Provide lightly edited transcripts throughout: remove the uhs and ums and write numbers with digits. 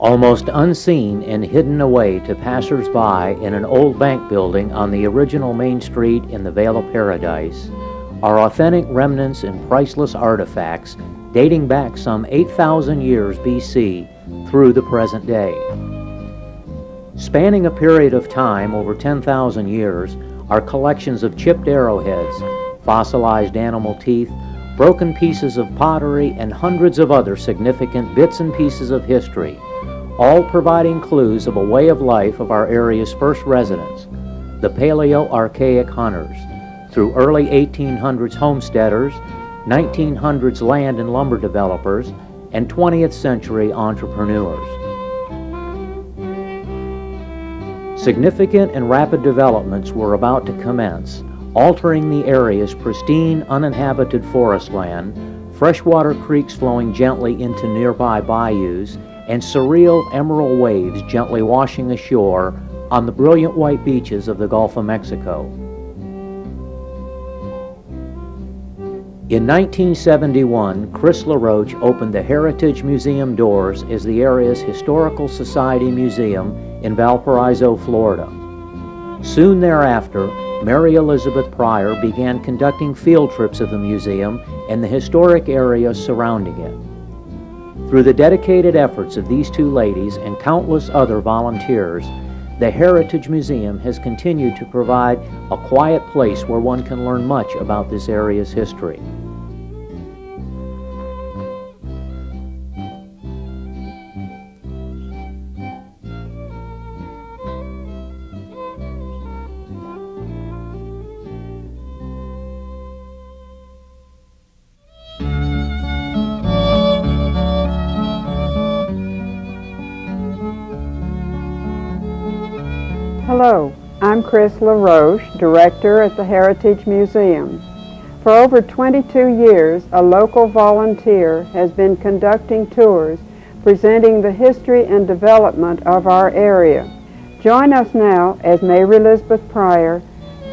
Almost unseen and hidden away to passers-by in an old bank building on the original main street in the Vale of Paradise are authentic remnants and priceless artifacts dating back some 8,000 years BC through the present day. Spanning a period of time over 10,000 years are collections of chipped arrowheads, fossilized animal teeth, broken pieces of pottery, and hundreds of other significant bits and pieces of history, all providing clues of a way of life of our area's first residents, the Paleo-Archaic hunters, through early 1800s homesteaders, 1900s land and lumber developers, and 20th century entrepreneurs. Significant and rapid developments were about to commence, altering the area's pristine, uninhabited forest land, freshwater creeks flowing gently into nearby bayous, and surreal emerald waves gently washing ashore on the brilliant white beaches of the Gulf of Mexico. In 1971, Chris LaRoche opened the Heritage Museum doors as the area's Historical Society Museum in Valparaiso, Florida. Soon thereafter, Mary Elizabeth Pryor began conducting field trips of the museum and the historic area surrounding it. Through the dedicated efforts of these two ladies and countless other volunteers, the Heritage Museum has continued to provide a quiet place where one can learn much about this area's history. Hello, I'm Chris LaRoche, Director at the Heritage Museum. For over 22 years, a local volunteer has been conducting tours presenting the history and development of our area. Join us now as Mary Elizabeth Pryor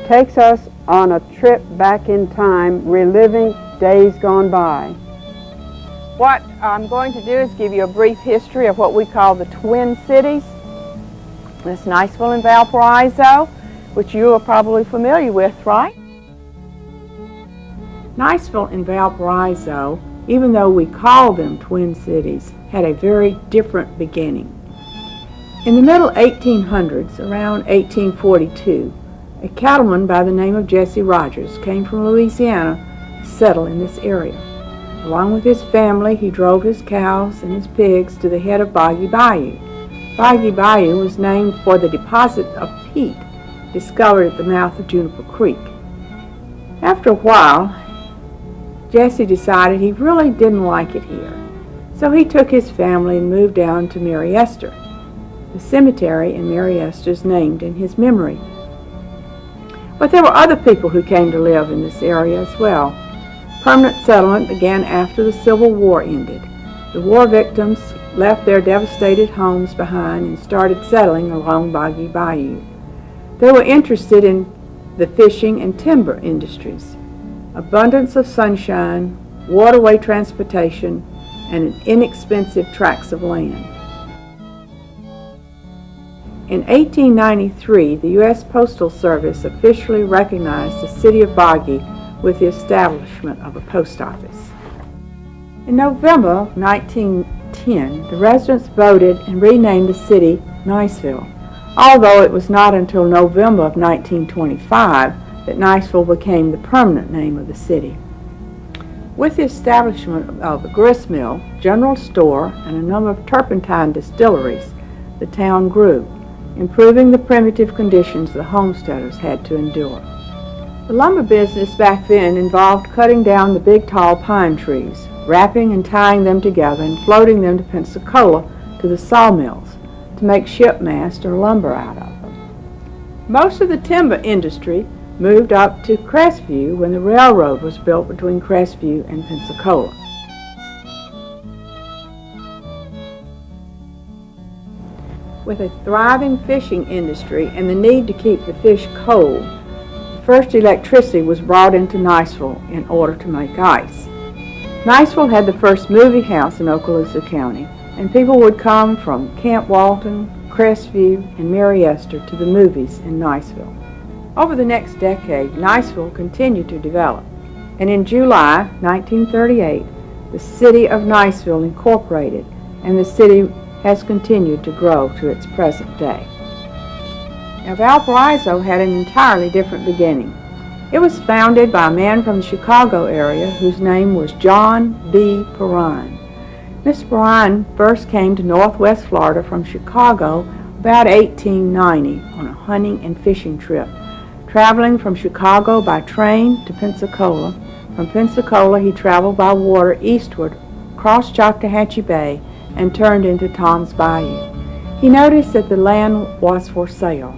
takes us on a trip back in time, reliving days gone by. What I'm going to do is give you a brief history of what we call the Twin Cities. This Niceville and Valparaiso, which you are probably familiar with, right? Niceville and Valparaiso, even though we call them twin cities, had a very different beginning. In the middle 1800s, around 1842, a cattleman by the name of Jesse Rogers came from Louisiana to settle in this area. Along with his family, he drove his cows and his pigs to the head of Boggy Bayou. Boggy Bayou was named for the deposit of peat discovered at the mouth of Juniper Creek. After a while, Jesse decided he really didn't like it here, so he took his family and moved down to Mary Esther. The cemetery in Mary Esther is named in his memory. But there were other people who came to live in this area as well. Permanent settlement began after the Civil War ended. The war victims left their devastated homes behind and started settling along Boggy Bayou. They were interested in the fishing and timber industries, abundance of sunshine, waterway transportation, and inexpensive tracts of land. In 1893, the U.S. Postal Service officially recognized the city of Boggy with the establishment of a post office. In November 1910, the residents voted and renamed the city Niceville, although it was not until November of 1925 that Niceville became the permanent name of the city. With the establishment of a grist mill, general store, and a number of turpentine distilleries, the town grew, improving the primitive conditions the homesteaders had to endure. The lumber business back then involved cutting down the big tall pine trees, wrapping and tying them together and floating them to Pensacola to the sawmills to make shipmast or lumber out of them. Most of the timber industry moved up to Crestview when the railroad was built between Crestview and Pensacola. With a thriving fishing industry and the need to keep the fish cold, the first electricity was brought into Niceville in order to make ice. Niceville had the first movie house in Okaloosa County, and people would come from Camp Walton, Crestview, and Mary Esther to the movies in Niceville. Over the next decade, Niceville continued to develop, and in July 1938, the city of Niceville incorporated, and the city has continued to grow to its present day. Now, Valparaiso had an entirely different beginning. It was founded by a man from the Chicago area whose name was John B. Perrine. Mr. Perrine first came to Northwest Florida from Chicago about 1890 on a hunting and fishing trip, traveling from Chicago by train to Pensacola. From Pensacola, he traveled by water eastward, crossed Choctawhatchee Bay, and turned into Tom's Bayou. He noticed that the land was for sale,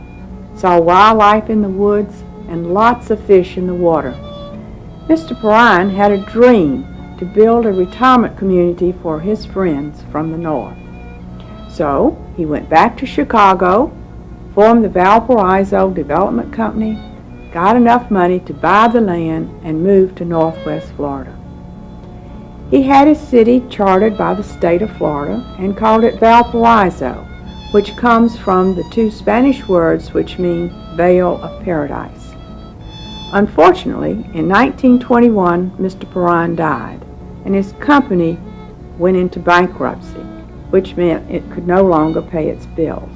saw wildlife in the woods, and lots of fish in the water. Mr. Perrine had a dream to build a retirement community for his friends from the north. So he went back to Chicago, formed the Valparaiso Development Company, got enough money to buy the land, and moved to Northwest Florida. He had his city chartered by the state of Florida and called it Valparaiso, which comes from the two Spanish words which mean Vale of Paradise. Unfortunately, in 1921, Mr. Perrine died, and his company went into bankruptcy, which meant it could no longer pay its bills.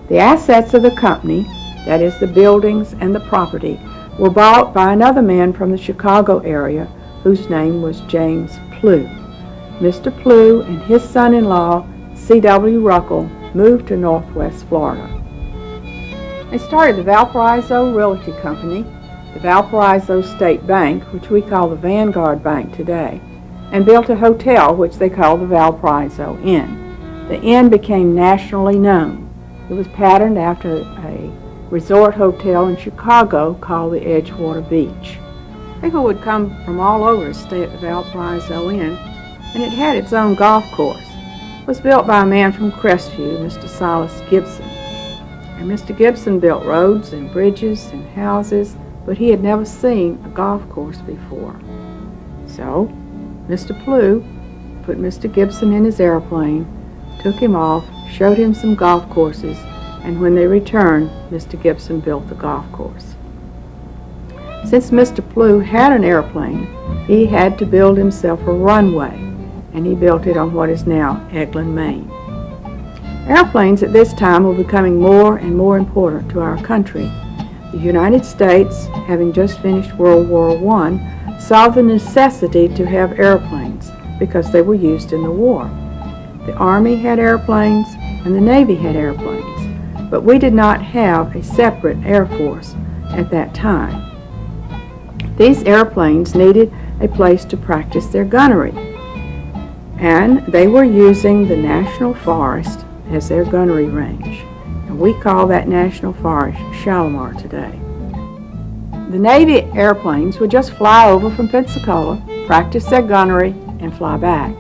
The assets of the company, that is, the buildings and the property, were bought by another man from the Chicago area whose name was James Plew. Mr. Plew and his son-in-law, C.W. Ruckle, moved to Northwest Florida. They started the Valparaiso Realty Company, the Valparaiso State Bank, which we call the Vanguard Bank today, and built a hotel which they called the Valparaiso Inn. The inn became nationally known. It was patterned after a resort hotel in Chicago called the Edgewater Beach. People would come from all over to stay at the Valparaiso Inn, and it had its own golf course. It was built by a man from Crestview, Mr. Silas Gibson. And Mr. Gibson built roads and bridges and houses, but he had never seen a golf course before. So Mr. Plew put Mr. Gibson in his airplane, took him off, showed him some golf courses, and when they returned, Mr. Gibson built the golf course. Since Mr. Plew had an airplane, he had to build himself a runway, and he built it on what is now Eglin, Maine. Airplanes at this time were becoming more and more important to our country. The United States, having just finished World War I, saw the necessity to have airplanes because they were used in the war. The Army had airplanes and the Navy had airplanes, but we did not have a separate Air Force at that time. These airplanes needed a place to practice their gunnery, and they were using the National Forest as their gunnery range, and we call that National Forest Shalimar today. The Navy airplanes would just fly over from Pensacola, practice their gunnery, and fly back.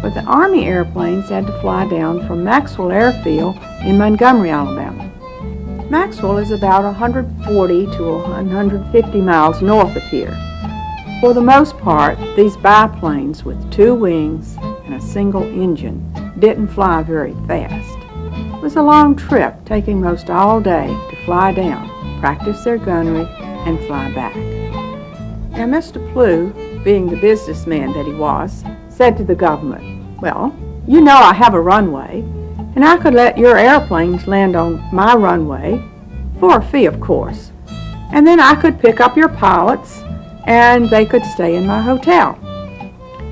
But the Army airplanes had to fly down from Maxwell Airfield in Montgomery, Alabama. Maxwell is about 140 to 150 miles north of here. For the most part, these biplanes with two wings and a single engine didn't fly very fast. It was a long trip, taking most all day to fly down, practice their gunnery, and fly back. Now, Mr. Plew, being the businessman that he was, said to the government, "Well, you know I have a runway, and I could let your airplanes land on my runway, for a fee, of course, and then I could pick up your pilots, and they could stay in my hotel."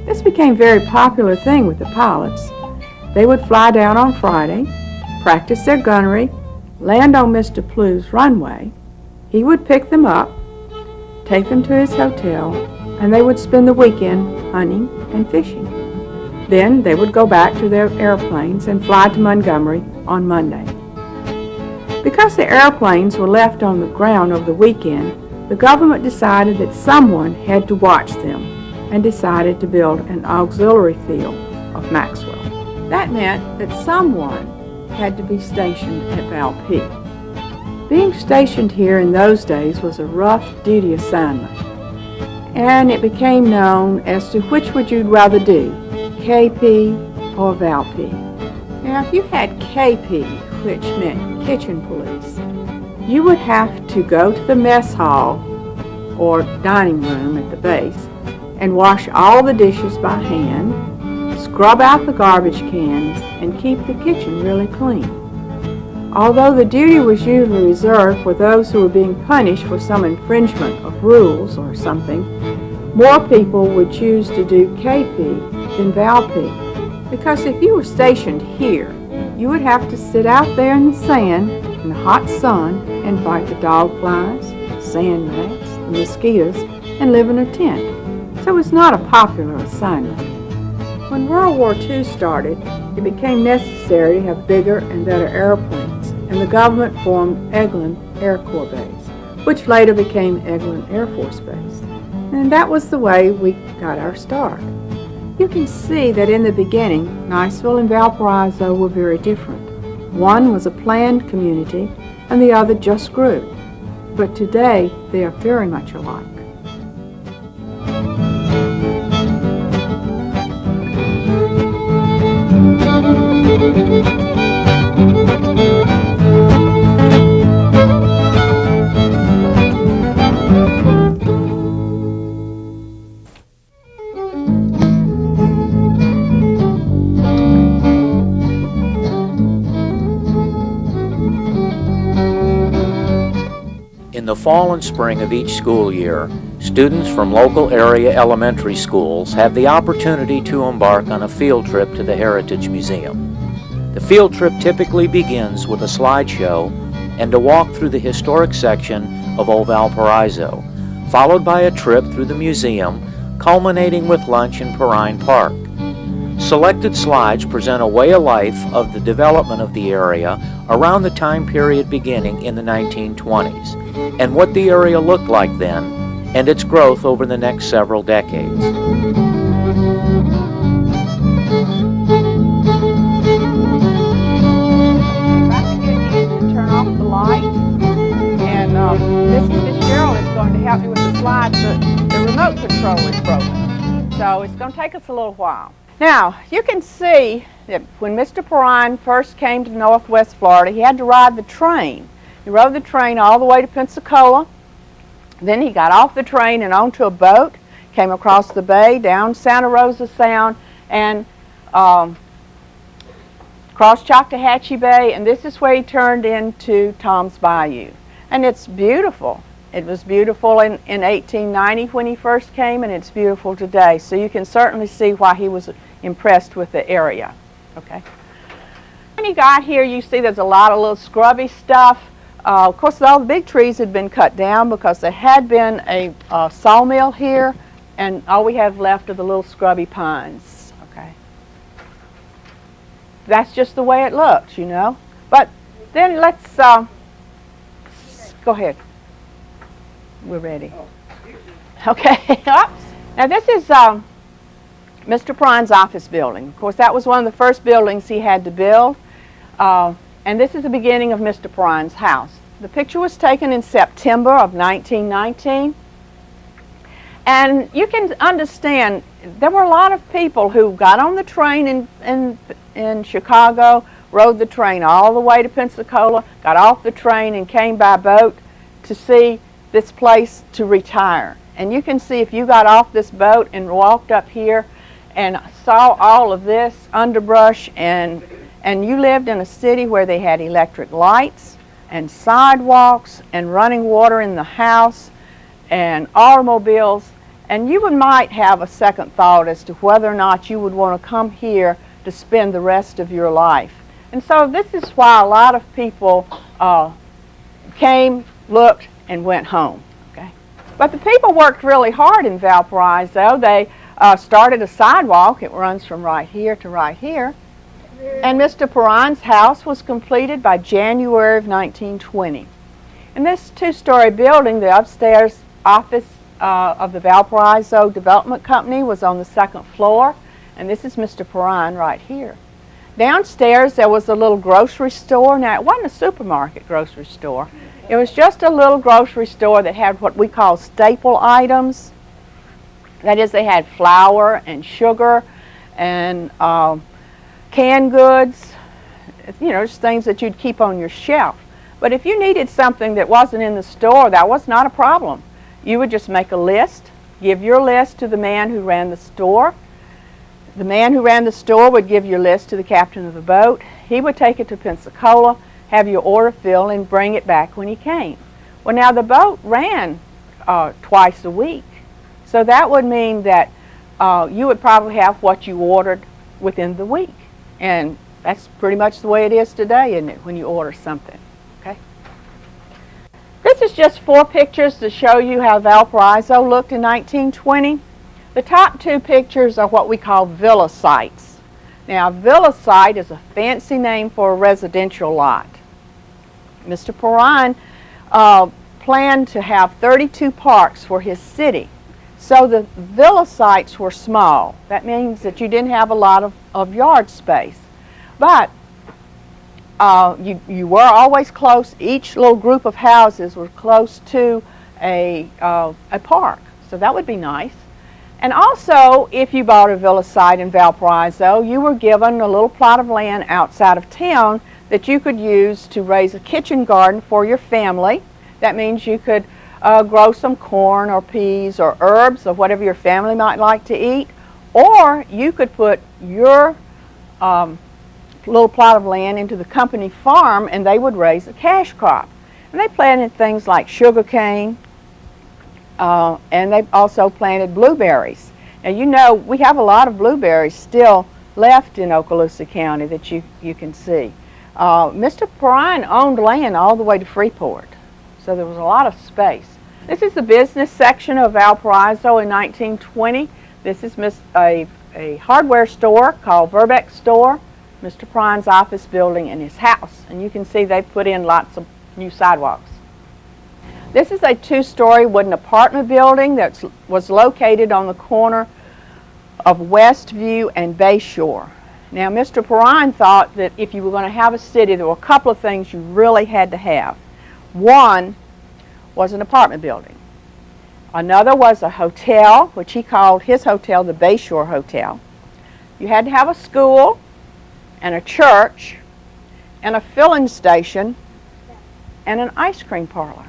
This became a very popular thing with the pilots. They would fly down on Friday, practice their gunnery, land on Mr. Plew's runway. He would pick them up, take them to his hotel, and they would spend the weekend hunting and fishing. Then they would go back to their airplanes and fly to Montgomery on Monday. Because the airplanes were left on the ground over the weekend, the government decided that someone had to watch them and decided to build an auxiliary field of Maxwell. That meant that someone had to be stationed at Valp. Being stationed here in those days was a rough duty assignment, and it became known as to which would you rather do, KP or ValP. Now, if you had KP, which meant kitchen police, you would have to go to the mess hall or dining room at the base and wash all the dishes by hand, scrub out the garbage cans, and keep the kitchen really clean. Although the duty was usually reserved for those who were being punished for some infringement of rules or something, more people would choose to do KP than ValP, because if you were stationed here, you would have to sit out there in the sand in the hot sun and fight the dog flies, sand rats, and mosquitoes, and live in a tent. So it's not a popular assignment. When World War II started, it became necessary to have bigger and better airplanes, and the government formed Eglin Air Corps Base, which later became Eglin Air Force Base. And that was the way we got our start. You can see that in the beginning, Niceville and Valparaiso were very different. One was a planned community, and the other just grew. But today, they are very much alike. In the fall and spring of each school year, students from local area elementary schools have the opportunity to embark on a field trip to the Heritage Museum. The field trip typically begins with a slideshow and a walk through the historic section of Old Valparaiso, followed by a trip through the museum, culminating with lunch in Perrine Park. Selected slides present a way of life of the development of the area around the time period beginning in the 1920s, and what the area looked like then, and its growth over the next several decades. Turn off the light, and Mrs. Fitzgerald is going to help me with the slides, but the remote control is broken, so it's going to take us a little while. Now, you can see that when Mr. Perrine first came to Northwest Florida, he had to ride the train. He rode the train all the way to Pensacola. Then he got off the train and onto a boat, came across the bay, down Santa Rosa Sound, and crossed Choctawhatchee Bay, and this is where he turned into Tom's Bayou. And it's beautiful. It was beautiful in 1890 when he first came, and it's beautiful today. So you can certainly see why he was impressed with the area. Okay. When he got here, you see there's a lot of little scrubby stuff. Of course, all the big trees had been cut down because there had been a sawmill here, and all we have left are the little scrubby pines. Okay. That's just the way it looks, you know. But then let's go ahead. We're ready. Okay. Now this is Mr. Perrine's office building. Of course, that was one of the first buildings he had to build. And this is the beginning of Mr. Perrine's house. The picture was taken in September of 1919. And you can understand, there were a lot of people who got on the train in Chicago, rode the train all the way to Pensacola, got off the train and came by boat to see this place to retire. And you can see if you got off this boat and walked up here and saw all of this underbrush, and you lived in a city where they had electric lights and sidewalks and running water in the house and automobiles, and you might have a second thought as to whether or not you would want to come here to spend the rest of your life. And so this is why a lot of people came, looked, and went home. Okay? But the people worked really hard in Valparaiso. They started a sidewalk. It runs from right here to right here. And Mr. Perrine's house was completed by January of 1920. And this two-story building, the upstairs office of the Valparaiso Development Company, was on the second floor. And this is Mr. Perrine right here. Downstairs there was a little grocery store. Now, it wasn't a supermarket grocery store. It was just a little grocery store that had what we call staple items. That is, they had flour and sugar and canned goods, you know, just things that you'd keep on your shelf. But if you needed something that wasn't in the store, that was not a problem. You would just make a list, give your list to the man who ran the store. The man who ran the store would give your list to the captain of the boat. He would take it to Pensacola, have your order filled, and bring it back when he came. Well, now the boat ran twice a week. So that would mean that you would probably have what you ordered within the week. And that's pretty much the way it is today, isn't it, when you order something. Okay. This is just 4 pictures to show you how Valparaiso looked in 1920. The top 2 pictures are what we call villa sites. Now, a villa site is a fancy name for a residential lot. Mr. Perrine planned to have 32 parks for his city. So the villa sites were small. That means that you didn't have a lot of yard space. But you were always close. Each little group of houses were close to a park. So that would be nice. And also, if you bought a villa site in Valparaiso, you were given a little plot of land outside of town that you could use to raise a kitchen garden for your family. That means you could grow some corn or peas or herbs or whatever your family might like to eat. Or you could put your little plot of land into the company farm and they would raise a cash crop. And they planted things like sugar cane, and they also planted blueberries. Now, you know, we have a lot of blueberries still left in Okaloosa County that you can see. Mr. Perrine owned land all the way to Freeport, so there was a lot of space. This is the business section of Valparaiso in 1920. This is a hardware store called Verbeck Store, Mr. Perrine's office building, and his house. And you can see they've put in lots of new sidewalks. This is a 2-story wooden apartment building that was located on the corner of Westview and Bayshore. Now, Mr. Perrine thought that if you were going to have a city, there were a couple of things you really had to have. One was an apartment building. Another was a hotel, which he called his hotel the Bayshore Hotel. You had to have a school and a church and a filling station and an ice cream parlor.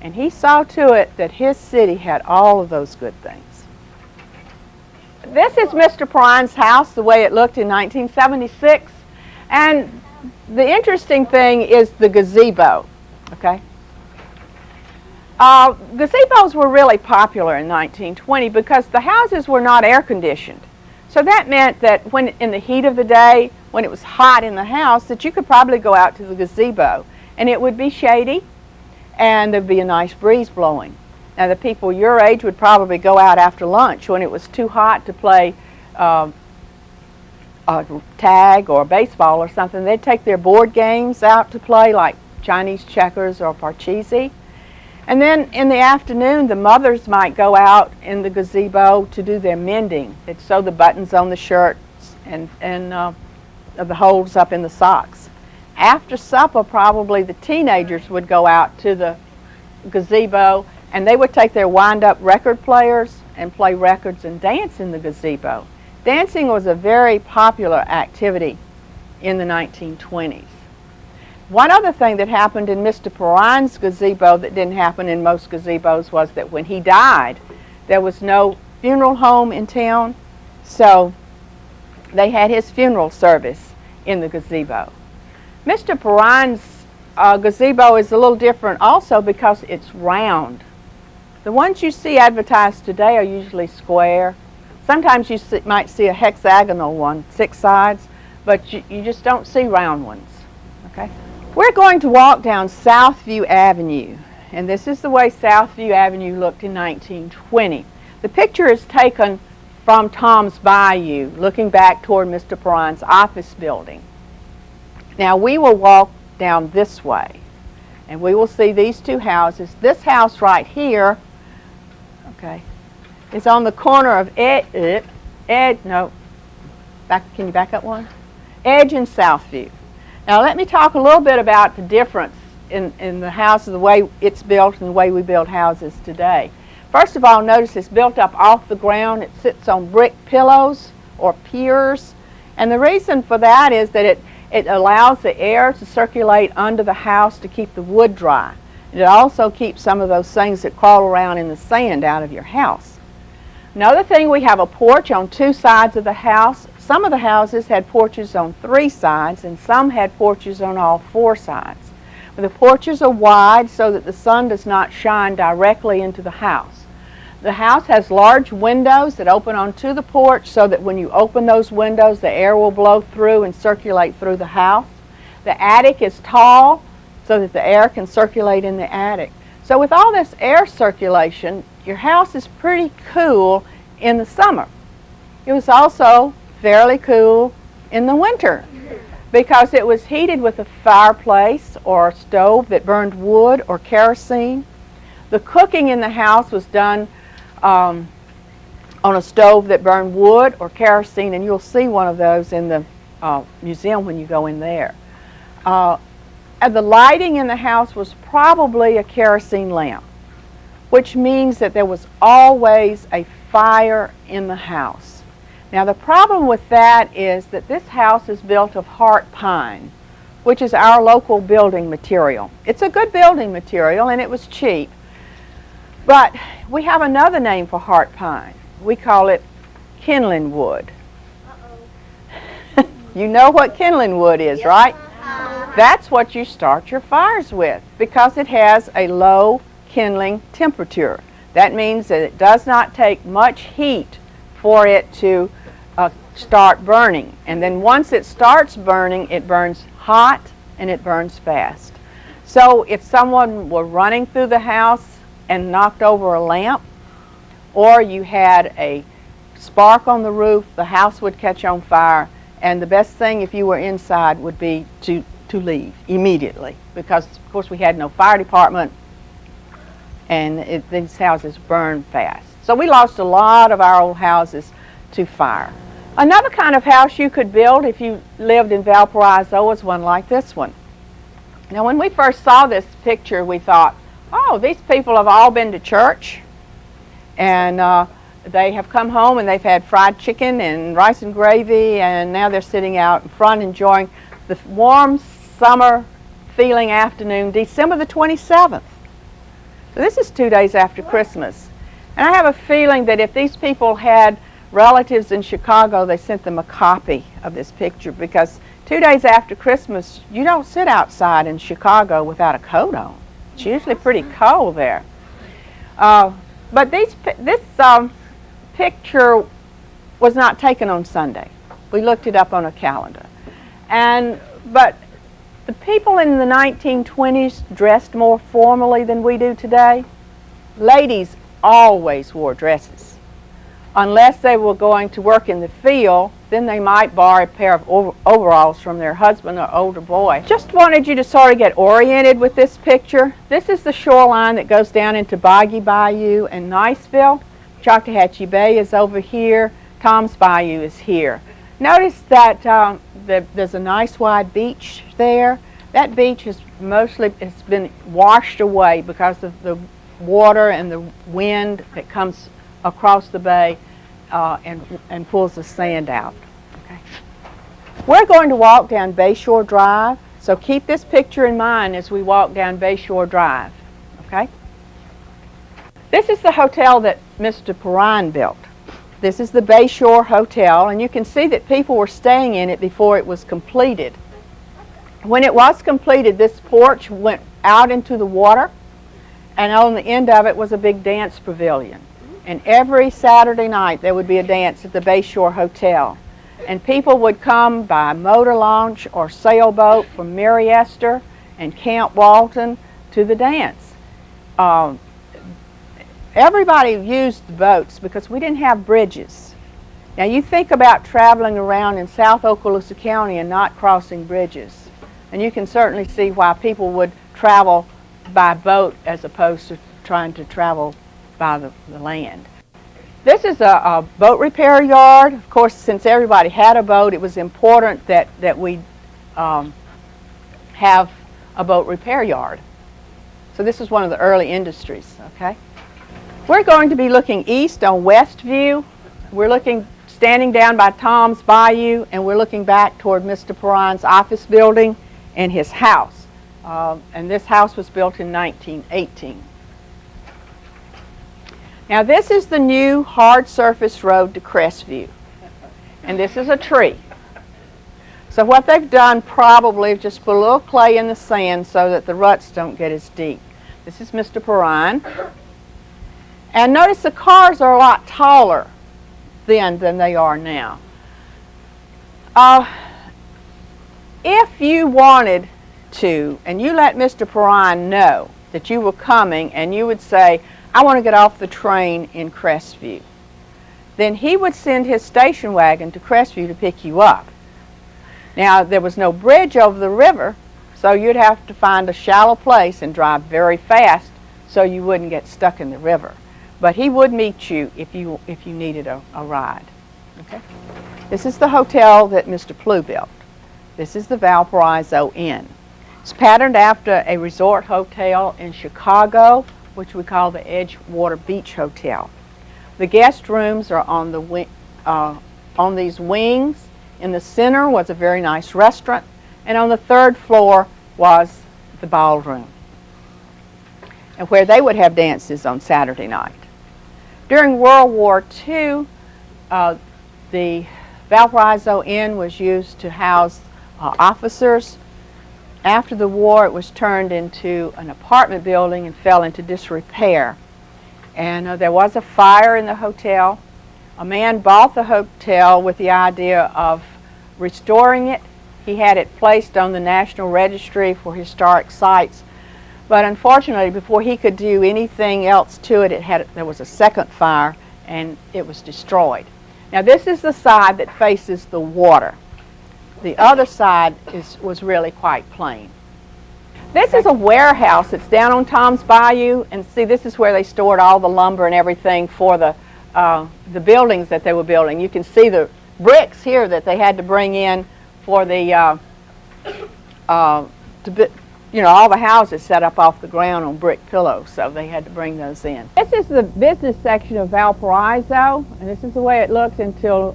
And he saw to it that his city had all of those good things. This is Mr. Perrine's house, the way it looked in 1976. And the interesting thing is the gazebo, okay? Gazebos were really popular in 1920 because the houses were not air conditioned. So that meant that when in the heat of the day, when it was hot in the house, that you could probably go out to the gazebo and it would be shady and there'd be a nice breeze blowing. Now, the people your age would probably go out after lunch when it was too hot to play tag or baseball or something. They'd take their board games out to play, like Chinese checkers or parcheesi. And then in the afternoon, the mothers might go out in the gazebo to do their mending. They'd sew the buttons on the shirts and the holes up in the socks. After supper, probably the teenagers would go out to the gazebo and they would take their wind-up record players and play records and dance in the gazebo. Dancing was a very popular activity in the 1920s. One other thing that happened in Mr. Perrine's gazebo that didn't happen in most gazebos was that when he died, there was no funeral home in town, so they had his funeral service in the gazebo. Mr. Perrine's gazebo is a little different also because it's round. The ones you see advertised today are usually square. Sometimes you might see a hexagonal one, 6 sides, but you just don't see round ones. Okay? We're going to walk down Southview Avenue, and this is the way Southview Avenue looked in 1920. The picture is taken from Tom's Bayou, looking back toward Mr. Perrine's office building. Now, we will walk down this way, and we will see these 2 houses. This house right here, okay, is on the corner of Edge and Southview. Now, let me talk a little bit about the difference in the house, the way it's built and the way we build houses today. First of all, notice it's built up off the ground. It sits on brick pillows or piers, And the reason for that is that it allows the air to circulate under the house to keep the wood dry. And it also keeps some of those things that crawl around in the sand out of your house. Another thing, we have a porch on 2 sides of the house. Some of the houses had porches on 3 sides, and some had porches on all 4 sides. The porches are wide so that the sun does not shine directly into the house. The house has large windows that open onto the porch so that when you open those windows, the air will blow through and circulate through the house. The attic is tall so that the air can circulate in the attic. So with all this air circulation, your house is pretty cool in the summer. It was also fairly cool in the winter because it was heated with a fireplace or a stove that burned wood or kerosene. The cooking in the house was done on a stove that burned wood or kerosene, and you'll see one of those in the museum when you go in there. And the lighting in the house was probably a kerosene lamp, which means that there was always a fire in the house. Now the problem with that is that this house is built of heart pine, which is our local building material. It's a good building material and it was cheap, but we have another name for heart pine. We call it kindling wood. You know what kindling wood is, right? That's what you start your fires with because it has a low kindling temperature. That means that it does not take much heat for it to start burning. And then once it starts burning, it burns hot and it burns fast. So if someone were running through the house and knocked over a lamp, or you had a spark on the roof, the house would catch on fire. And the best thing if you were inside would be to leave immediately because, of course, we had no fire department and these houses burn fast. So we lost a lot of our old houses to fire. Another kind of house you could build if you lived in Valparaiso was one like this one. Now when we first saw this picture, we thought, oh, these people have all been to church and they have come home and they've had fried chicken and rice and gravy, and now they're sitting out in front enjoying the warm summer feeling afternoon, December the 27th. So this is 2 days after Christmas. And I have a feeling that if these people had relatives in Chicago, they sent them a copy of this picture because 2 days after Christmas, you don't sit outside in Chicago without a coat on. It's usually pretty cold there. But this picture was not taken on Sunday. We looked it up on a calendar. But the people in the 1920s dressed more formally than we do today. Ladies always wore dresses. Unless they were going to work in the field, then they might borrow a pair of overalls from their husband or older boy. Just wanted you to sort of get oriented with this picture. This is the shoreline that goes down into Boggy Bayou and Niceville. Choctawhatchee Bay is over here. Tom's Bayou is here. Notice that there's a nice wide beach there. That beach has been washed away because of the water and the wind that comes across the bay and pulls the sand out. Okay. We're going to walk down Bayshore Drive, so keep this picture in mind as we walk down Bayshore Drive. Okay. This is the hotel that Mr. Perrine built. This is the Bayshore Hotel, and you can see that people were staying in it before it was completed. When it was completed, this porch went out into the water, and on the end of it was a big dance pavilion. And every Saturday night there would be a dance at the Bayshore Hotel. And people would come by motor launch or sailboat from Mary Esther and Camp Walton to the dance. Everybody used the boats because we didn't have bridges. Now you think about traveling around in South Okaloosa County and not crossing bridges. And you can certainly see why people would travel by boat as opposed to trying to travel by the land. This is a boat repair yard. Of course, since everybody had a boat, it was important that we have a boat repair yard. So this is one of the early industries, okay? We're going to be looking east on Westview. We're looking standing down by Tom's Bayou, and we're looking back toward Mr. Perron's office building and his house. And this house was built in 1918. Now this is the new hard surface road to Crestview, and this is a tree. So what they've done probably is just put a little clay in the sand so that the ruts don't get as deep. This is Mr. Perron. And notice the cars are a lot taller then than they are now. If you wanted to, and you let Mr. Perron know that you were coming, and you would say, I want to get off the train in Crestview, then he would send his station wagon to Crestview to pick you up. Now, there was no bridge over the river, so you'd have to find a shallow place and drive very fast so you wouldn't get stuck in the river. But he would meet you if you needed a ride. Okay? This is the hotel that Mr. Plew built. This is the Valparaiso Inn. It's patterned after a resort hotel in Chicago, which we call the Edgewater Beach Hotel. The guest rooms are on the on these wings. In the center was a very nice restaurant, and on the third floor was the ballroom, and where they would have dances on Saturday night. During World War II, the Valparaiso Inn was used to house officers. After the war, it was turned into an apartment building and fell into disrepair. And there was a fire in the hotel. A man bought the hotel with the idea of restoring it. He had it placed on the National Registry for Historic Sites. But unfortunately, before he could do anything else to it, there was a second fire and it was destroyed. Now this is the side that faces the water. The other side was really quite plain. This is a warehouse. It's down on Tom's Bayou, and see, this is where they stored all the lumber and everything for the buildings that they were building. You can see the bricks here that they had to bring in for the all the houses set up off the ground on brick pillows, so they had to bring those in. This is the business section of Valparaiso, and this is the way it looked until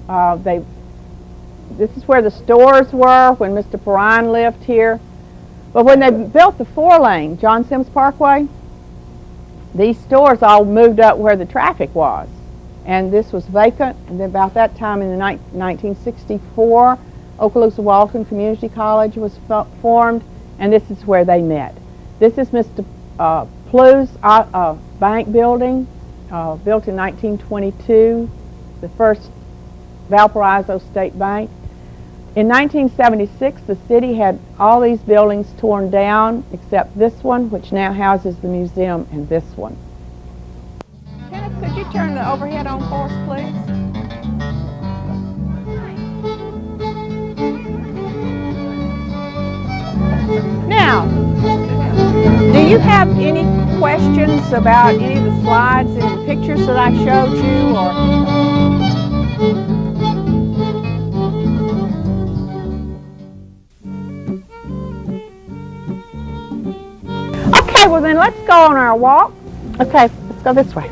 this is where the stores were when Mr. Perron lived here. But when they built the 4-lane, John Sims Parkway, these stores all moved up where the traffic was. And this was vacant. And then about that time in 1964, Okaloosa Walton Community College was formed, and this is where they met. This is Mr. Plew's bank building, built in 1922, the first Valparaiso State Bank. In 1976, the city had all these buildings torn down except this one, which now houses the museum, and this one. Kenneth, could you turn the overhead on for us, please? Now, do you have any questions about any of the slides and the pictures that I showed you, or? Okay, well then let's go on our walk. Okay, let's go this way.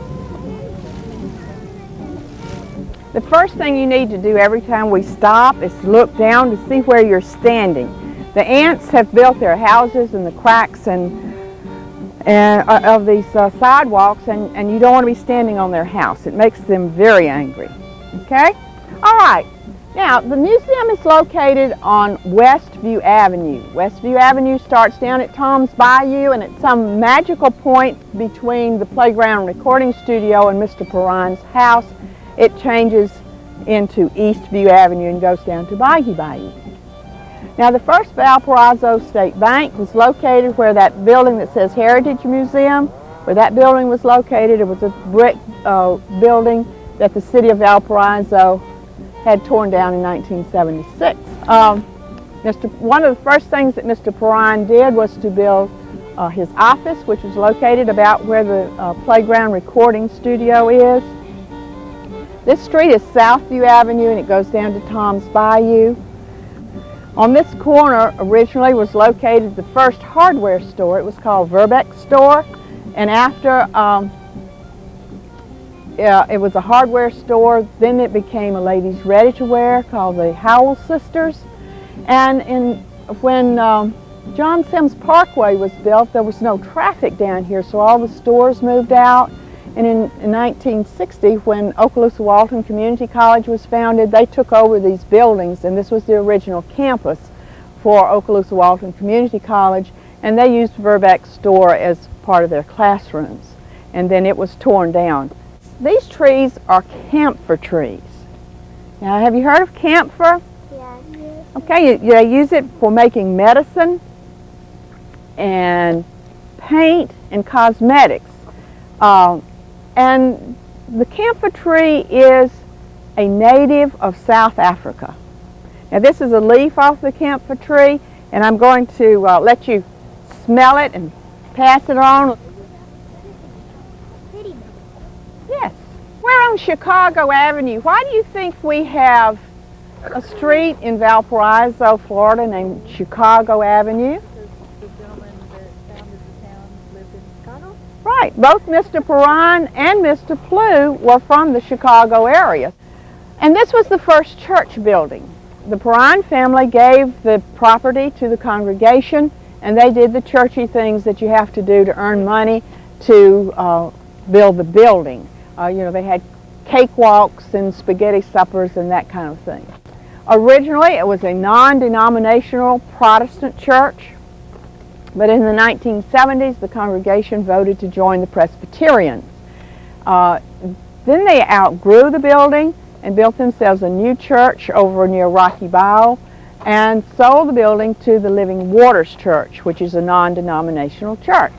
The first thing you need to do every time we stop is to look down to see where you're standing. The ants have built their houses in the cracks of these sidewalks, and you don't want to be standing on their house. It makes them very angry. Okay? All right. Now, the museum is located on Westview Avenue. Westview Avenue starts down at Tom's Bayou, and at some magical point between the playground recording studio and Mr. Perron's house, it changes into Eastview Avenue and goes down to Bayou. Now, the first Valparaiso State Bank was located where that building that says Heritage Museum, where that building was located. It was a brick building that the city of Valparaiso had torn down in 1976. One of the first things that Mr. Perron did was to build his office, which was located about where the playground recording studio is. This street is Southview Avenue, and it goes down to Tom's Bayou. On this corner originally was located the first hardware store. It was called Verbeck Store, and after It was a hardware store. Then it became a ladies' ready-to-wear called the Howell Sisters. And when John Sims Parkway was built, there was no traffic down here, so all the stores moved out. And in 1960, when Okaloosa Walton Community College was founded, they took over these buildings, and this was the original campus for Okaloosa Walton Community College, and they used Verbeck's store as part of their classrooms, and then it was torn down. These trees are camphor trees. Now, have you heard of camphor? Yeah. Okay, they use it for making medicine and paint and cosmetics. And the camphor tree is a native of South Africa. Now, this is a leaf off the camphor tree, and I'm going to let you smell it and pass it on. Yes. We're on Chicago Avenue. Why do you think we have a street in Valparaiso, Florida named Chicago Avenue? The gentleman that founded the town lived in Chicago? Right. Both Mr. Perrine and Mr. Plew were from the Chicago area. And this was the first church building. The Perrine family gave the property to the congregation, and they did the churchy things that you have to do to earn money to build the building. They had cakewalks and spaghetti suppers and that kind of thing. Originally, it was a non-denominational Protestant church, but in the 1970s, the congregation voted to join the Presbyterians. Then they outgrew the building and built themselves a new church over near Rocky Bow and sold the building to the Living Waters Church, which is a non-denominational church.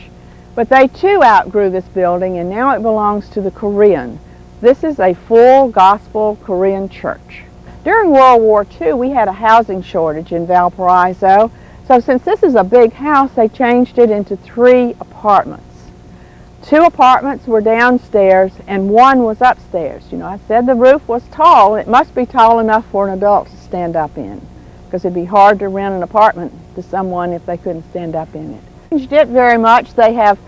But they too outgrew this building, and now it belongs to the Korean. This is a full gospel Korean church. During World War II, we had a housing shortage in Valparaiso, so since this is a big house, they changed it into 3 apartments. 2 apartments were downstairs and 1 was upstairs. I said the roof was tall. It must be tall enough for an adult to stand up in, because it'd be hard to rent an apartment to someone if they couldn't stand up in it. Changed it very much. They have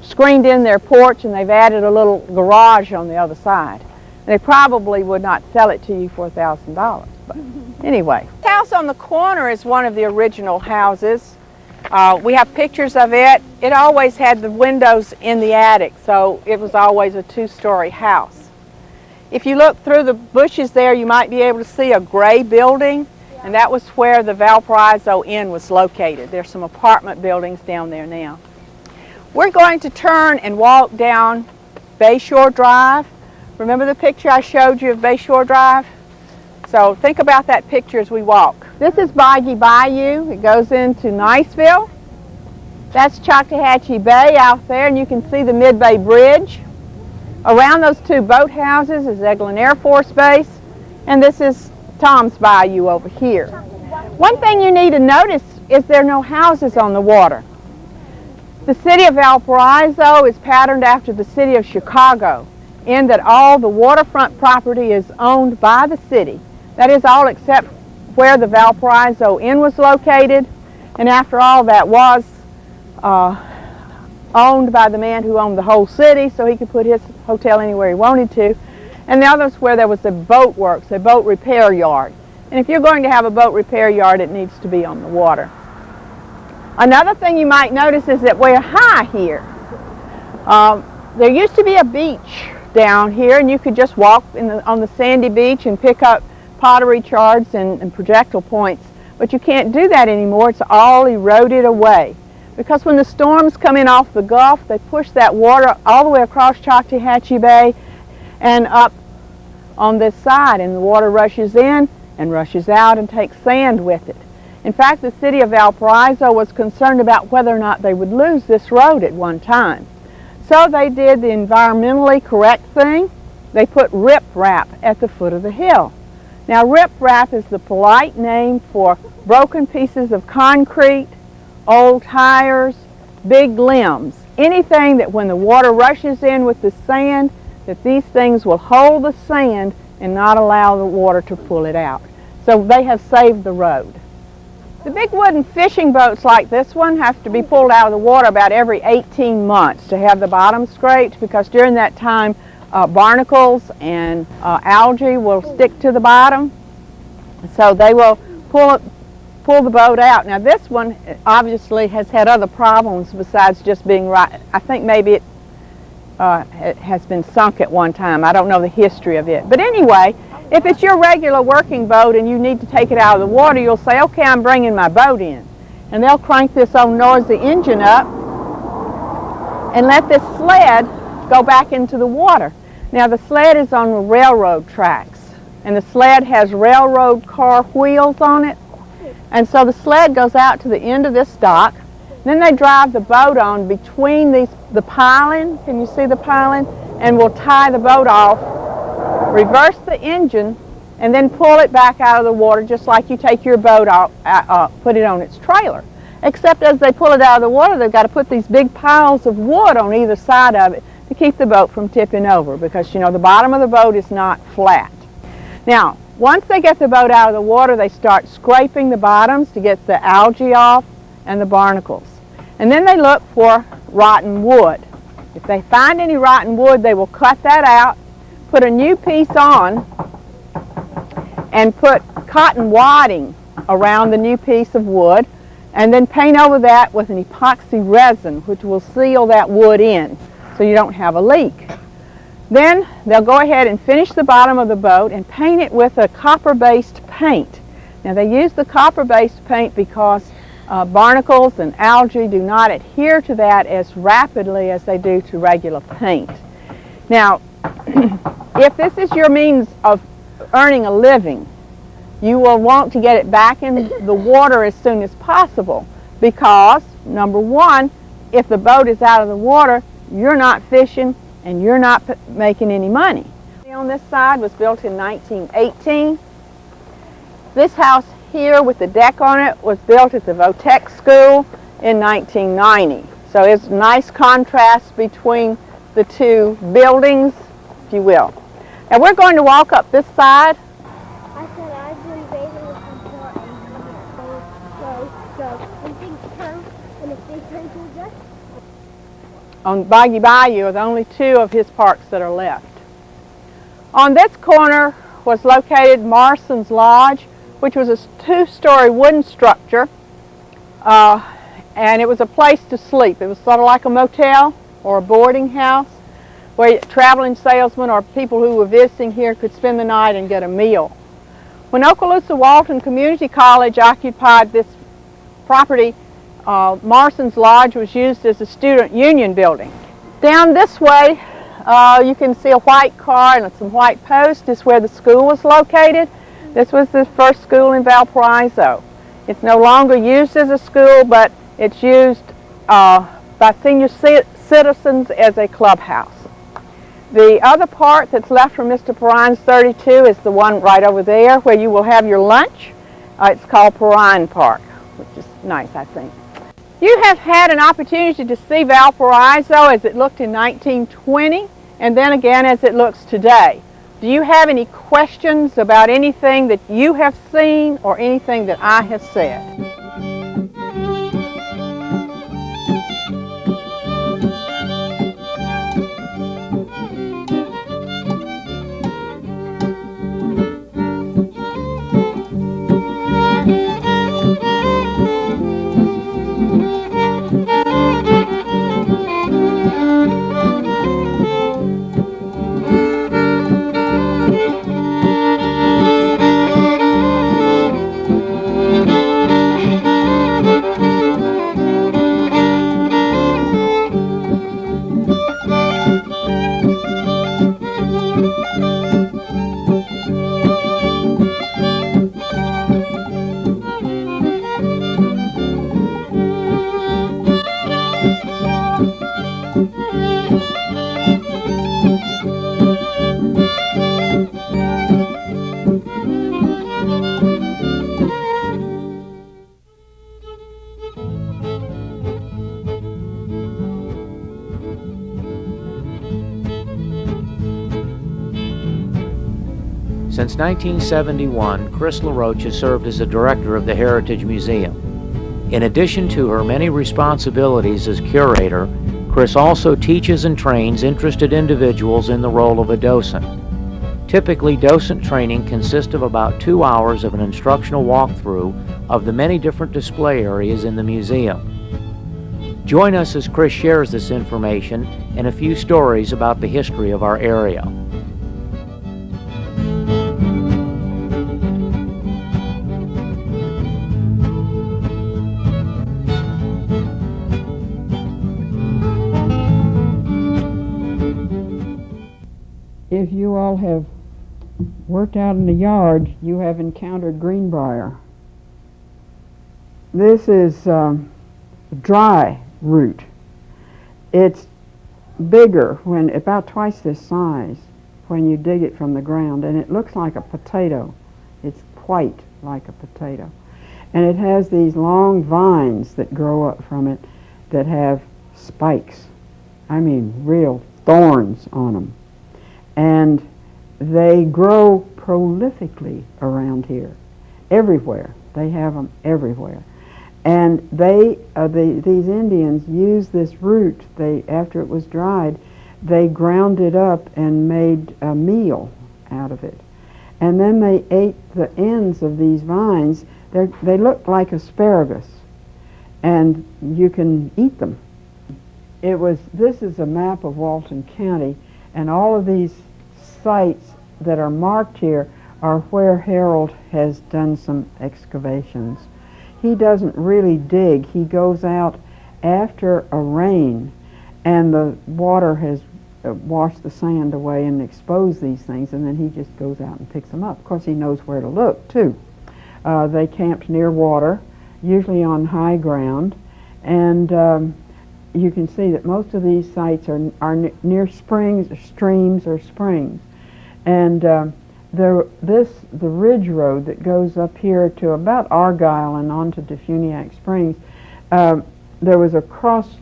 screened in their porch, and they've added a little garage on the other side. They probably would not sell it to you for $1,000, but anyway. The house on the corner is one of the original houses. We have pictures of it. It always had the windows in the attic, so it was always a 2-story house. If you look through the bushes there, you might be able to see a gray building, and that was where the Valparaiso Inn was located. There's some apartment buildings down there now. We're going to turn and walk down Bayshore Drive. Remember the picture I showed you of Bayshore Drive? So think about that picture as we walk. This is Boggy Bayou. It goes into Niceville. That's Choctawhatchee Bay out there, and you can see the Mid-Bay Bridge. Around those 2 boathouses is Eglin Air Force Base, and this is Tom's Bayou over here. One thing you need to notice is there are no houses on the water. The city of Valparaiso is patterned after the city of Chicago, in that all the waterfront property is owned by the city. That is all except where the Valparaiso Inn was located, and after all that was owned by the man who owned the whole city, so he could put his hotel anywhere he wanted to. And the others where there was a boat works, a boat repair yard. And if you're going to have a boat repair yard, it needs to be on the water. Another thing you might notice is that we're high here. There used to be a beach down here, and you could just walk on the sandy beach and pick up pottery shards and projectile points. But you can't do that anymore. It's all eroded away. Because when the storms come in off the Gulf, they push that water all the way across Choctawhatchee Bay and up on this side, and the water rushes in and rushes out and takes sand with it. In fact, the city of Valparaiso was concerned about whether or not they would lose this road at one time. So they did the environmentally correct thing. They put riprap at the foot of the hill. Now, riprap is the polite name for broken pieces of concrete, old tires, big limbs, anything that when the water rushes in with the sand, that these things will hold the sand and not allow the water to pull it out. So they have saved the road. The big wooden fishing boats like this one have to be pulled out of the water about every 18 months to have the bottom scraped, because during that time barnacles and algae will stick to the bottom. So they will pull the boat out. Now this one obviously has had other problems besides just being right. I think maybe it has been sunk at one time. I don't know the history of it. But anyway, if it's your regular working boat and you need to take it out of the water, you'll say, okay, I'm bringing my boat in. And they'll crank this old noisy engine up and let this sled go back into the water. Now the sled is on railroad tracks, and the sled has railroad car wheels on it. And so the sled goes out to the end of this dock. Then they drive the boat on between the piling, can you see the piling? And will tie the boat off, reverse the engine, and then pull it back out of the water just like you take your boat off, put it on its trailer. Except as they pull it out of the water, they've got to put these big piles of wood on either side of it to keep the boat from tipping over, because you know the bottom of the boat is not flat. Now, once they get the boat out of the water, they start scraping the bottoms to get the algae off and the barnacles. And then they look for rotten wood. If they find any rotten wood, they will cut that out, put a new piece on, and put cotton wadding around the new piece of wood, and then paint over that with an epoxy resin, which will seal that wood in so you don't have a leak. Then they'll go ahead and finish the bottom of the boat and paint it with a copper-based paint. Now they use the copper-based paint because barnacles and algae do not adhere to that as rapidly as they do to regular paint. Now, if this is your means of earning a living, you will want to get it back in the water as soon as possible, because, number one, if the boat is out of the water, you're not fishing and you're not making any money. On this side was built in 1918. This house here with the deck on it was built at the Votech School in 1990. So it's a nice contrast between the two buildings, if you will. Now we're going to walk up this side. I said I've been bathing with before and so when things turn, and if they turn to us. On Boggy Bayou are the only two of his parks that are left. On this corner was located Morrison's Lodge, which was a two-story wooden structure, and it was a place to sleep. It was sort of like a motel or a boarding house where traveling salesmen or people who were visiting here could spend the night and get a meal. When Okaloosa Walton Community College occupied this property, Morrison's Lodge was used as a student union building. Down this way, you can see a white car and some white posts. This is where the school was located. This was the first school in Valparaiso. It's no longer used as a school, but it's used by senior citizens as a clubhouse. The other part that's left from Mr. Perrine's 32 is the one right over there where you will have your lunch. It's called Perrine Park, which is nice, I think. You have had an opportunity to see Valparaiso as it looked in 1920 and then again as it looks today. Do you have any questions about anything that you have seen or anything that I have said? Since 1971, Chris LaRoche has served as the director of the Heritage Museum. In addition to her many responsibilities as curator, Chris also teaches and trains interested individuals in the role of a docent. Typically, docent training consists of about 2 hours of an instructional walkthrough of the many different display areas in the museum. Join us as Chris shares this information and a few stories about the history of our area. If you all have worked out in the yard, you have encountered greenbrier. This is dry root. It's bigger, when about twice this size, when you dig it from the ground, and it looks like a potato. It's white like a potato. And it has these long vines that grow up from it that have spikes. I mean, real thorns on them. And they grow prolifically around here, everywhere. They have them everywhere. And these Indians used this root. After it was dried, they ground it up and made a meal out of it. And then they ate the ends of these vines. They look like asparagus, and you can eat them. This is a map of Walton County, and all of these sites that are marked here are where Harold has done some excavations. He doesn't really dig. He goes out after a rain and the water has washed the sand away and exposed these things, and then he just goes out and picks them up. Of course, he knows where to look, too. They camped near water, usually on high ground, and you can see that most of these sites are near springs, or streams, or springs. And the ridge road that goes up here to about Argyle and on to Defuniak Springs, there was a crossing.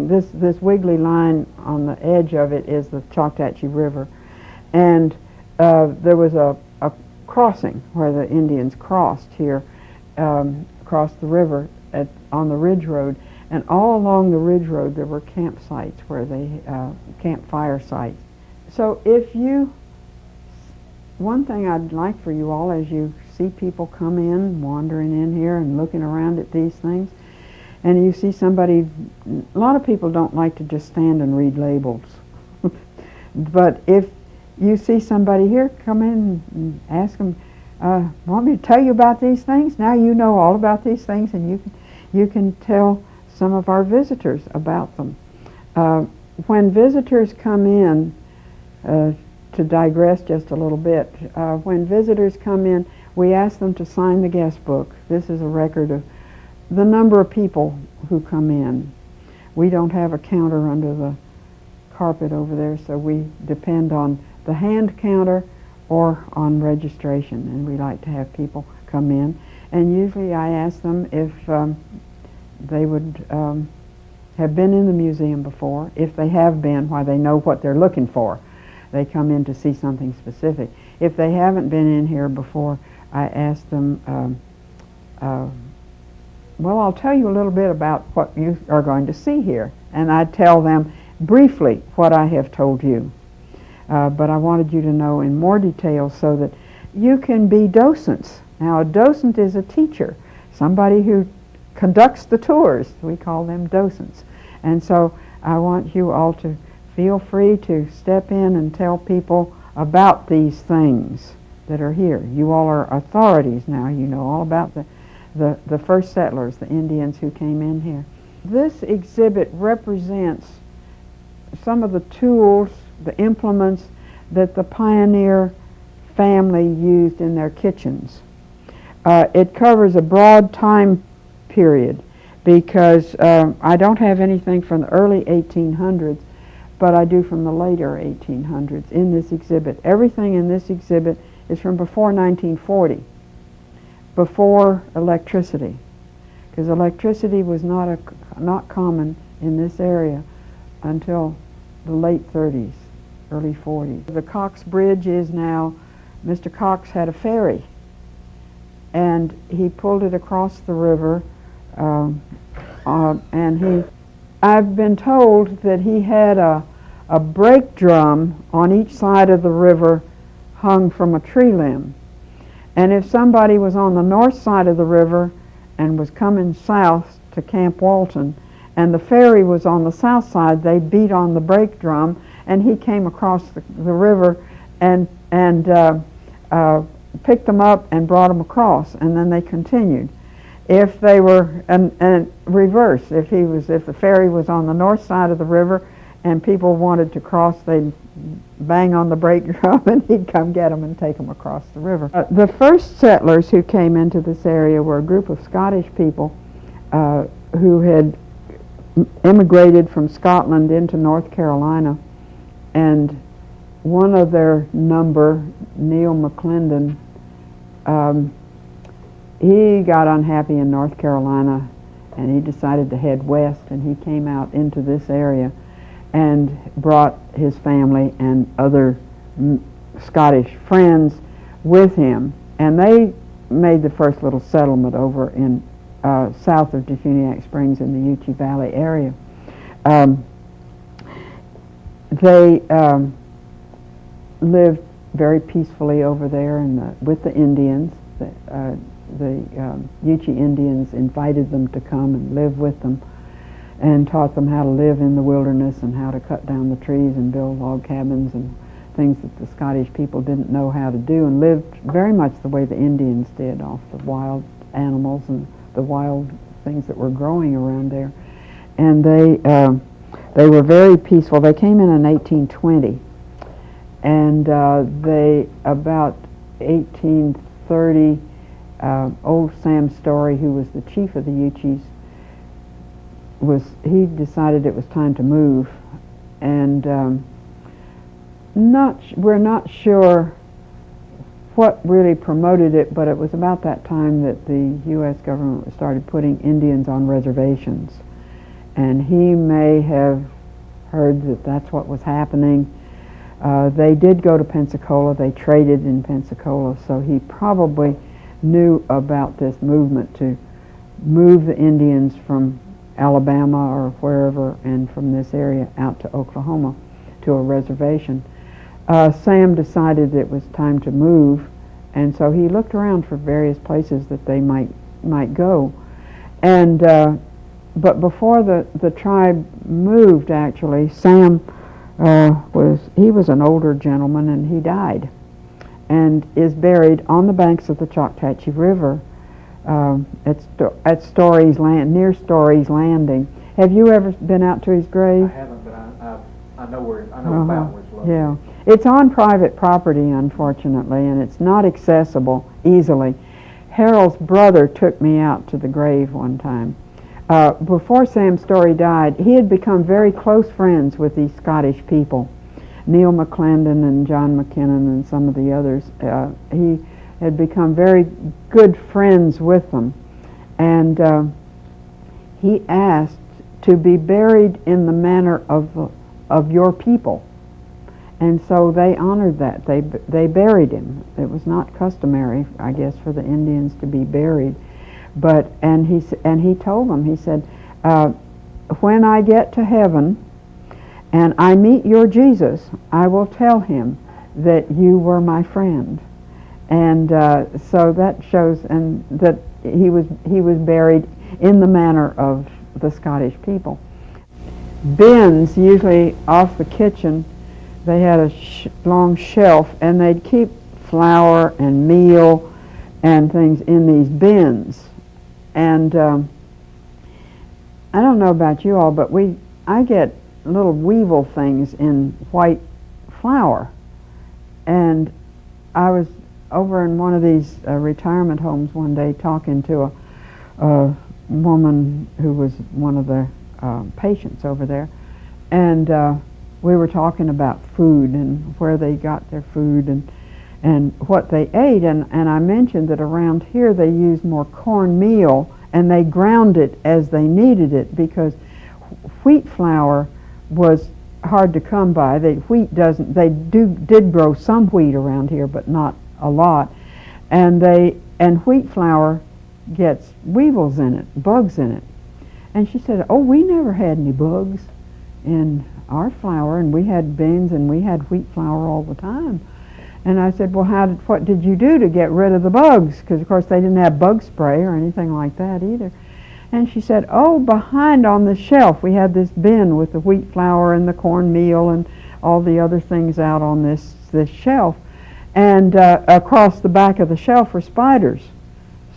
This wiggly line on the edge of it is the Choctachi River, and there was a crossing where the Indians crossed here, across the river on the ridge road, and all along the ridge road there were campsites where they campfire sites. So one thing I'd like for you all, as you see people come in, wandering in here and looking around at these things, and you see somebody, a lot of people don't like to just stand and read labels. But if you see somebody here, come in and ask them, want me to tell you about these things? Now you know all about these things, and you can tell some of our visitors about them. When visitors come in, to digress just a little bit, when visitors come in, we ask them to sign the guest book. This is a record of the number of people who come in. We don't have a counter under the carpet over there, so we depend on the hand counter or on registration, and we like to have people come in. And usually I ask them if they would have been in the museum before. If they have been, why, they know what they're looking for. They come in to see something specific. If they haven't been in here before, I ask them, well, I'll tell you a little bit about what you are going to see here. And I tell them briefly what I have told you. But I wanted you to know in more detail so that you can be docents. Now, a docent is a teacher, somebody who conducts the tours. We call them docents. And so I want you all to feel free to step in and tell people about these things that are here. You all are authorities now. You know all about the first settlers, the Indians who came in here. This exhibit represents some of the tools, the implements that the pioneer family used in their kitchens. It covers a broad time period because I don't have anything from the early 1800s, but I do from the later 1800s in this exhibit. Everything in this exhibit is from before 1940, before electricity, because electricity was not common in this area until the late 30s, early 40s. The Cox Bridge is now, Mr. Cox had a ferry, and he pulled it across the river, and he I've been told that he had a brake drum on each side of the river hung from a tree limb. And if somebody was on the north side of the river and was coming south to Camp Walton, and the ferry was on the south side, they beat on the brake drum, and he came across the river and picked them up and brought them across, and then they continued. If they were, and reverse, if the ferry was on the north side of the river and people wanted to cross, they'd bang on the brake drum and he'd come get them and take them across the river. The first settlers who came into this area were a group of Scottish people who had immigrated from Scotland into North Carolina, and one of their number, Neil McClendon, he got unhappy in North Carolina and he decided to head west, and he came out into this area and brought his family and other Scottish friends with him, and they made the first little settlement over in south of Defuniak Springs in the Uchee Valley area. They lived very peacefully over there with the Indians. The Uchee Indians invited them to come and live with them and taught them how to live in the wilderness and how to cut down the trees and build log cabins and things that the Scottish people didn't know how to do, and lived very much the way the Indians did, off the wild animals and the wild things that were growing around there. And they were very peaceful. They came in 1820, and they, about 1830, old Sam Story, who was the chief of the Uchees, he decided it was time to move, and we're not sure what really promoted it, but it was about that time that the U.S. government started putting Indians on reservations, and he may have heard that that's what was happening. They did go to Pensacola. They traded in Pensacola, so he probably knew about this movement to move the Indians from Alabama or wherever, and from this area out to Oklahoma to a reservation. Sam decided it was time to move, and so he looked around for various places that they might go. And but before the tribe moved, actually, Sam was an older gentleman, and he died, and is buried on the banks of the Choctaw River at Story's Land, near Story's Landing. Have you ever been out to his grave? I haven't, but I know about where it's located. Yeah, it's on private property, unfortunately, and it's not accessible easily. Harold's brother took me out to the grave one time. Before Sam Story died, he had become very close friends with these Scottish people, Neil McClendon and John McKinnon and some of the others. He had become very good friends with them, and he asked to be buried in the manner of your people, and so they honored that. They buried him. It was not customary, I guess, for the Indians to be buried, but and he told them, he said, when I get to heaven and I meet your Jesus, I will tell him that you were my friend. And so that shows, and that he was buried in the manner of the Scottish people. Bins, usually off the kitchen, they had a long shelf, and they'd keep flour and meal and things in these bins. And I don't know about you all, but I get little weevil things in white flour, and I was over in one of these retirement homes one day talking to a woman who was one of the patients over there, and we were talking about food and where they got their food and what they ate, and I mentioned that around here they use more cornmeal, and they ground it as they needed it, because wheat flour was hard to come by. They did grow some wheat around here, but not a lot, and wheat flour gets weevils in it, bugs in it, And she said, oh, we never had any bugs in our flour, and we had beans and we had wheat flour all the time. And I said, well, what did you do to get rid of the bugs? Because, of course, they didn't have bug spray or anything like that either. And she said, oh, behind on the shelf, we had this bin with the wheat flour and the cornmeal and all the other things out on this shelf. And across the back of the shelf were spiders,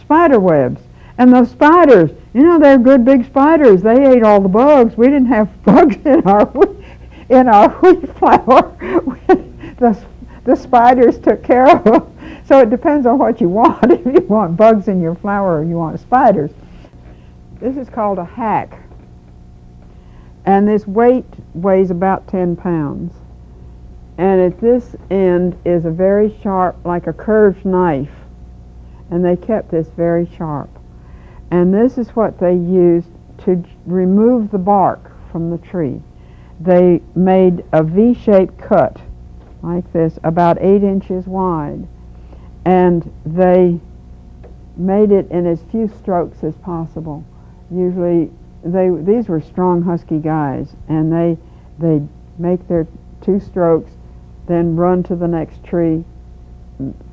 spider webs. And those spiders, you know, they're good big spiders. They ate all the bugs. We didn't have bugs in our wheat flour. The spiders took care of them. So it depends on what you want. If you want bugs in your flour or you want spiders. This is called a hack. And this weighs about 10 pounds. And at this end is a very sharp, like a curved knife. And they kept this very sharp. And this is what they used to remove the bark from the tree. They made a V-shaped cut like this, about 8 inches wide. And they made it in as few strokes as possible. Usually, these were strong, husky guys, and they'd make their 2 strokes, then run to the next tree,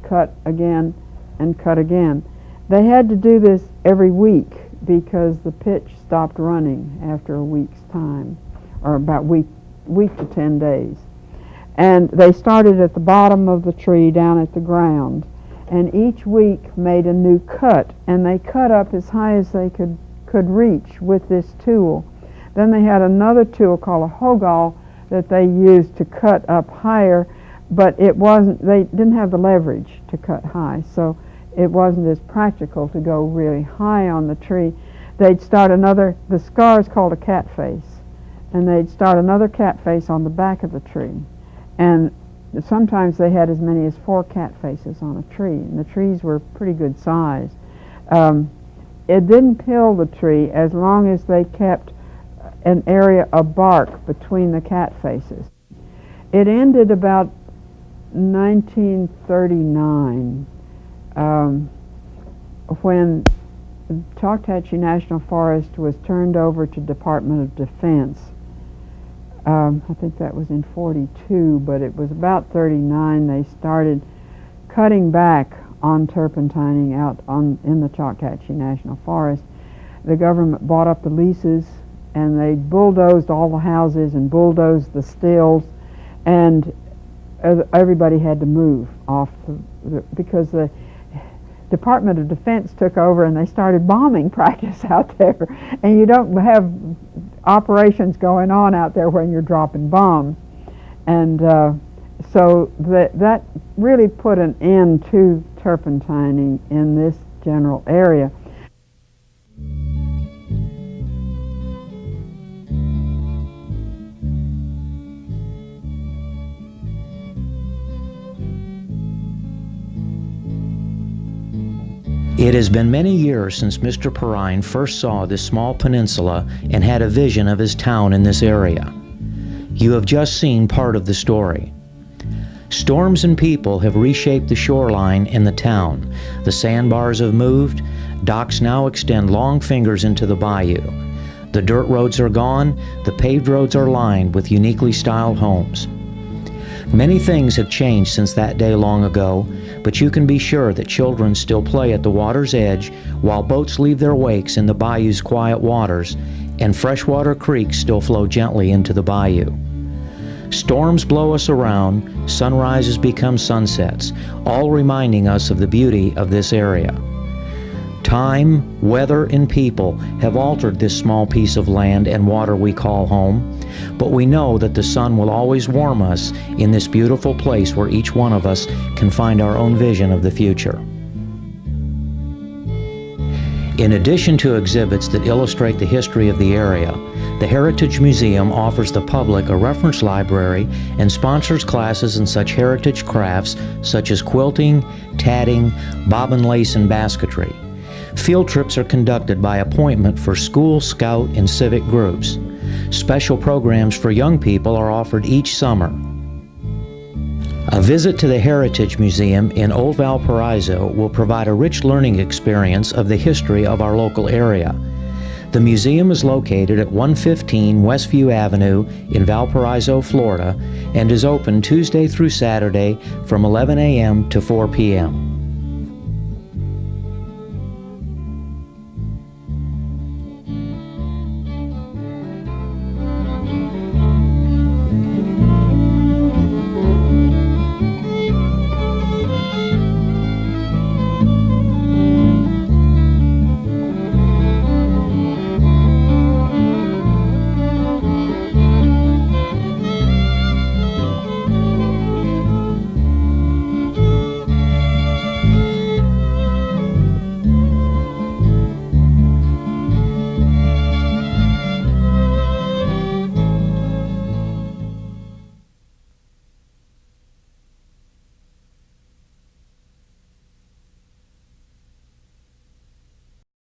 cut again, and cut again. They had to do this every week because the pitch stopped running after a week's time, or about week to 10 days. And they started at the bottom of the tree down at the ground, and each week made a new cut, and they cut up as high as they could reach with this tool. Then they had another tool called a hogal that they used to cut up higher, but they didn't have the leverage to cut high, so it wasn't as practical to go really high on the tree. They'd start the scar is called a cat face, and they'd start another cat face on the back of the tree. And sometimes they had as many as 4 cat faces on a tree, and the trees were pretty good size. It didn't kill the tree as long as they kept an area of bark between the cat faces. It ended about 1939 when Choctaw National Forest was turned over to Department of Defense. I think that was in 42, but it was about 39 they started cutting back on turpentining out in the Choctaw National Forest. The government bought up the leases, and they bulldozed all the houses and bulldozed the stills, and everybody had to move off because the Department of Defense took over and they started bombing practice out there, and you don't have operations going on out there when you're dropping bombs. And so that really put an end to turpentining in this general area. It has been many years since Mr. Perrine first saw this small peninsula and had a vision of his town in this area. You have just seen part of the story. Storms and people have reshaped the shoreline in the town. The sandbars have moved. Docks now extend long fingers into the bayou. The dirt roads are gone. The paved roads are lined with uniquely styled homes. Many things have changed since that day long ago, but you can be sure that children still play at the water's edge while boats leave their wakes in the bayou's quiet waters, and freshwater creeks still flow gently into the bayou. Storms blow us around, sunrises become sunsets, all reminding us of the beauty of this area. Time, weather, and people have altered this small piece of land and water we call home, but we know that the sun will always warm us in this beautiful place where each one of us can find our own vision of the future. In addition to exhibits that illustrate the history of the area, the Heritage Museum offers the public a reference library and sponsors classes in such heritage crafts such as quilting, tatting, bobbin lace, and basketry. Field trips are conducted by appointment for school, scout, and civic groups. Special programs for young people are offered each summer. A visit to the Heritage Museum in Old Valparaiso will provide a rich learning experience of the history of our local area. The museum is located at 115 Westview Avenue in Valparaiso, Florida, and is open Tuesday through Saturday from 11 a.m. to 4 p.m.